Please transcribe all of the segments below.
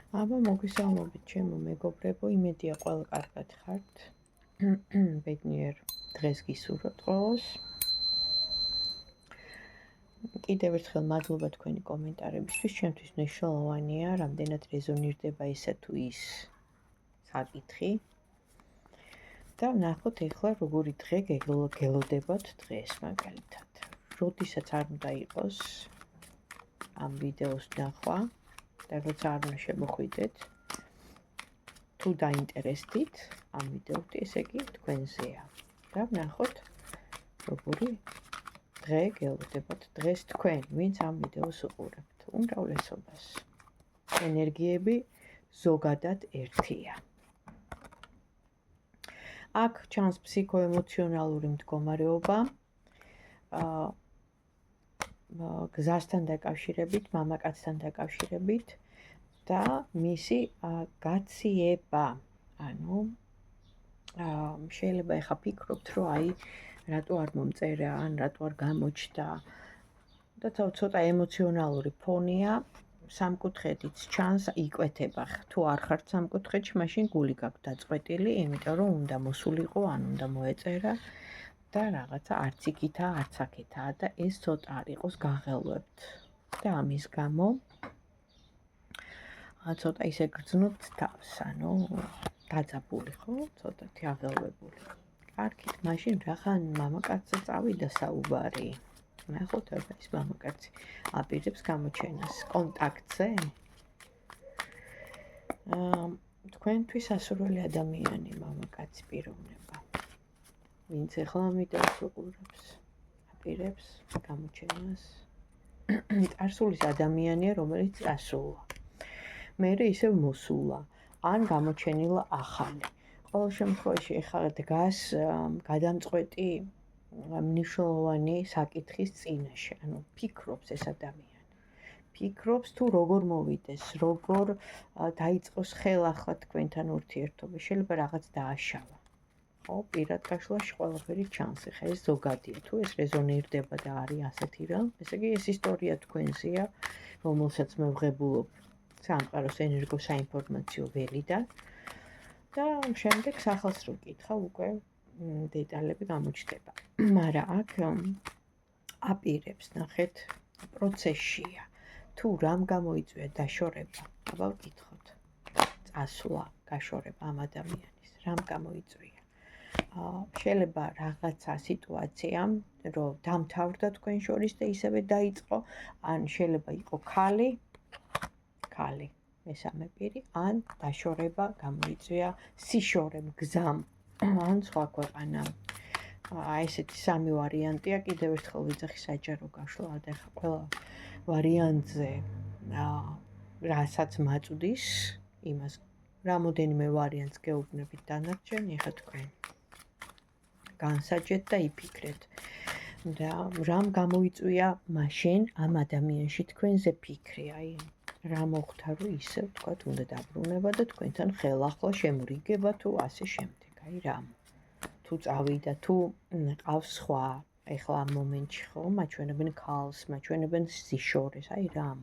აბა მოგესალმებით ჩემო მეგობრებო, იმედია ყველა კარგად ხართ. ბედნიერ დღეს გისურვებთ ყველას. კიდევ ერთხელ მადლობა თქვენი კომენტარებისთვის, ჩემთვის მნიშვნელოვანია, რამდენად რეზონირდება ესა თუ ის საკითხი. და ნახოთ ეხლა როგორი დღე გელოდებათ დღეს მაგალითად. როდესაც არ უნდა იყოს ამ ვიდეოს ნახვა და როცა არ უნდა შემოხვიდეთ, თუ დაინტერესდით ამ ვიდეოთი, ესე იგი თქვენზეა. და ვნახოთ როგორი დღე გელოდებათ დღეს თქვენ, ვინც ამ ვიდეოს უყურებთ. უმრავლესობას ენერგიები ზოგადად ერთია. აქ ჩანს ფსიქოემოციონალური მდგომარეობა, გზასთან დაკავშირებით, მამაკაცთან დაკავშირებით და მისი გაციება. ანუ შეიძლება ეხა ფიქრობთ, რომ აი რატო არ მომწერა, ან რატო არ გამოჩნდა და ცოტა ემოციონალური ფონია, სამკუთხედიც ჩანს, იკვეთება. თუ არ ხართ სამკუთხედში, მაშინ გული გაქვთ დაწყვეტილი, იმიტომ რომ უნდა მოსულიყო, ან უნდა მოეწერა და რაღაცა არც იქითაა, არც აქეთაა და ეს ცოტა არ იყოს გაღელვებთ. და ამის გამო ცოტა ისე გრძნობთ თავს, ანუ დაძაბული ხო, ცოტათი აღელვებული. კარგით, მაშინ რახან მამაკაცზე წავიდა საუბარი. ნახოთ, აბა ის მამაკაცი აპირებს გამოჩენას კონტაქტზე. თქვენთვის ასურველი ადამიანი მამაკაცი პიროვნება. ვინც ეხლა ვიდეოს უყურებს, აპირებს გამოჩენას. წარსულის ადამიანია, რომელიც წასულა. მერე ისევ მოსულა, ან გამოჩენილა ახალი. ყოველ შემთხვევაში ეხლა დგას გადამწყვეტი მნიშვნელოვანი საკითხის წინაშე, ანუ ფიქრობს ეს ადამიანი. ფიქრობს თუ როგორ მოვიდეს, როგორ დაიწყოს ხელახლა თქვენთან ურთიერთობა, შეიძლება რაღაც დააშალა. ხო, პირად გაშლაში ყველაფერი ჩანს, ეხლა ეს ზოგადია, თუ ეს რეზონირდება და არის ასეთი რამ, ესე იგი ეს ისტორია თქვენზეა, რომელსაც მე ვღებულობ სამყაროს ენერგოსაინფორმაციო ველიდან და შემდეგ სახელს რო კითხავ, უკვე დეტალები გამოჩნდება. მაგრამ აქ აპირებს, ნახეთ, პროცესშია. თუ რამ გამოიწვია დაშორება, აბა ვკითხოთ. წასვლა, გაშორება ამ ადამიანის, რამ გამოიწვია? შეიძლება რაღაცა სიტუაციამ, რომ დამთავრდა თქვენ შორის და ისევე დაიწყო, ან შეიძლება იყო ქალი, მესამე პირი, ან დაშორება გამოიწვია სიშორემ, გზამ, ან სხვა ქვეყანამ. ესეთი სამი ვარიანტია, კიდევ ერთხელ ვიძახი საჯარო გაშლა, და ეხლა ყველა ვარიანტზე რასაც მაწვდის, იმას რამოდენიმე ვარიანტს გეუბნებით დანარჩენ, ეხლა თქვენ განსაჯეთ და იფიქრეთ. და რამ გამოიწვია მაშინ ამ ადამიანში თქვენზე ფიქრი, აი რა მოხდა, რომ ისევ თქვათ უნდა დაბრუნება და თქვენთან ხელახლა შემურიგება თუ ასე შემდეგ. აი რამ. თუ წავიდა, თუ ყავს სხვა, ეხლა ამ მომენტში ხო, მაჩვენებენ ქალს, მაჩვენებენ სიშორეს, აი რამ.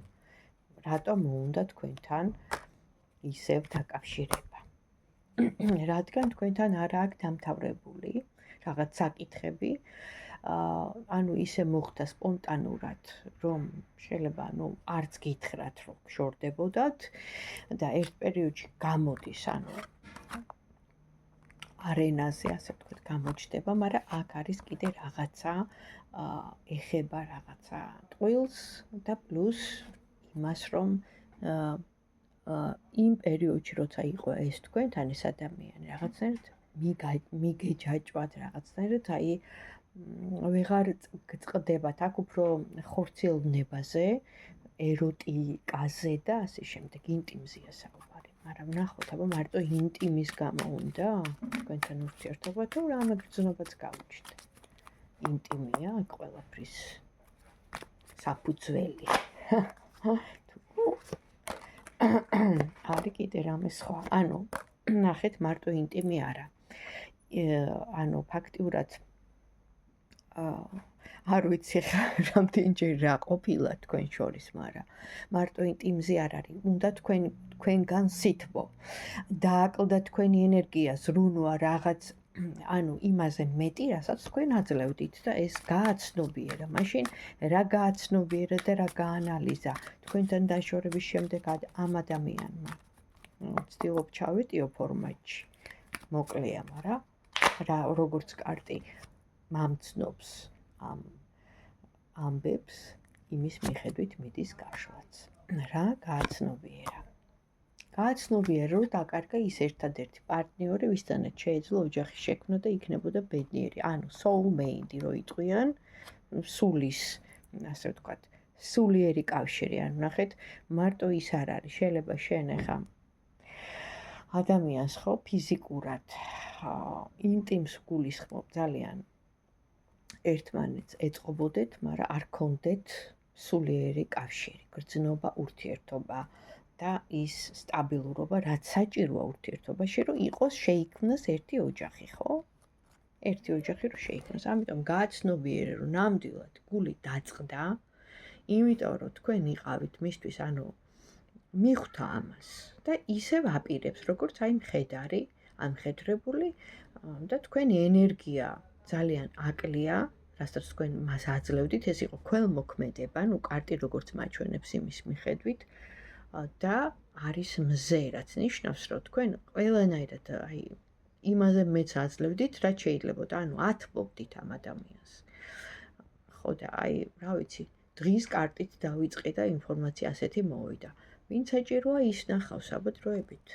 რატომ უნდა თქვენთან ისევ დაკავშირება? რადგან თქვენთან არ აქვს დამთავრებული რაღაც საკითხები, ანუ ისე მოხდა სპონტანურად, რომ შეიძლება არც გითხრათ, რომ შორდებოდათ და ერთ პერიოდში გამოდის, ანუ არენაზე, ასე ვთქვათ, გამოჩნდება, მაგრამ აქ არის კიდე რაღაცა, ეხება რაღაცა ტყუილს და პლუს იმას, რომ იმ პერიოდში, როცა იყო ეს თქვენთან ეს ადამიანი, რაღაცნაირად მიგეჯაჭვათ რაღაცნაირად, აი ვეღარ გწყდებათ, აქ უფრო ხორციელნებაზე, ეროტიკაზე და ასე შემდეგ, ინტიმზეა საუბარი. მაგრამ ნახოთ, აბა მარტო ინტიმის გამო უნდა თქვენთან ურთიერთობა, თუ რამე გრძნობაც გავუჩნდე. ინტიმია ყველაფრის საფუძველი. არის კიდე რამე სხვა. ანუ ნახეთ, მარტო ინტიმი არა. ანუ ფაქტიურად არ ვიცი რამდენჯერ რა ყოფილა თქვენ შორის, მაგრამ მარტო ინტიმზე არ არის. უნდა თქვენ თქვენგან სითბო. დააკლდა თქვენი ენერგია, ზრუნვა რაღაც ანუ იმაზე მეტი, რასაც თქვენ აძლევდით და ეს გააცნობიერა. მაშინ რა გააცნობიერა და რა გაანალიზა თქვენთან დაშორების შემდეგ ამ ადამიანმა. ვცდილობ ჩავეტიო ფორმატში. მოკლეა, მაგრამ რა როგორც კარტი მამცნობს ამ ამბებს, იმის მიხედვით მიდის გაშლაც. რა გააცნობიერა. გააცნობიერა, რომ დაკარგა ის ერთადერთი პარტნიორი, ვისთანაც შეეძლო ოჯახი შექმნა და იქნებოდა ბედნიერი. ანუ soulmate რო იტყვიან, სულის, ასე ვთქვათ, სულიერი კავშირი. ანუ ნახეთ, მარტო ის არ არის. შეიძლება შენ ახლა ადამიანს ხო ფიზიკურად ინტიმს გულისხმობ ძალიან ერთმანეთს ეწყობოდეთ, მაგრამ არ ქონდეთ სულიერი კავშირი, გრძნობა ურთიერთობა და ის სტაბილურობა, რაც საჭიროა ურთიერთობაში, რომ იყოს შეიქმნას ერთი ოჯახი, ხო? ერთი ოჯახი რომ შეიქმნას. ამიტომ გააცნობიერე, რომ ნამდვილად გული დაწყდა, იმიტომ რომ თქვენ იყავით მისთვის, ანუ მიხვდა ამას და ისევ აპირებს, როგორც აი მხედარი, ან მხედრებული და თქვენი ენერგია ძალიან აკლია, რასაც თქვენ მას აძლევდით, ეს იყო ქველმოქმედება, ნუ კარტი როგორც მაჩვენებს იმის მიხედვით და არის მზე, რაც ნიშნავს, რომ თქვენ ყველანაირად აი იმაზე მეც აძლევდით, რაც შეიძლებოდა, ანუ ათბობდით ამ ადამიანს. ხო და აი, რა ვიცი, დღის კარტით დავიწყე და ინფორმაცია ასეთი მოვიდა. ვინ საჭიროა ის ნახავს საბადროებით.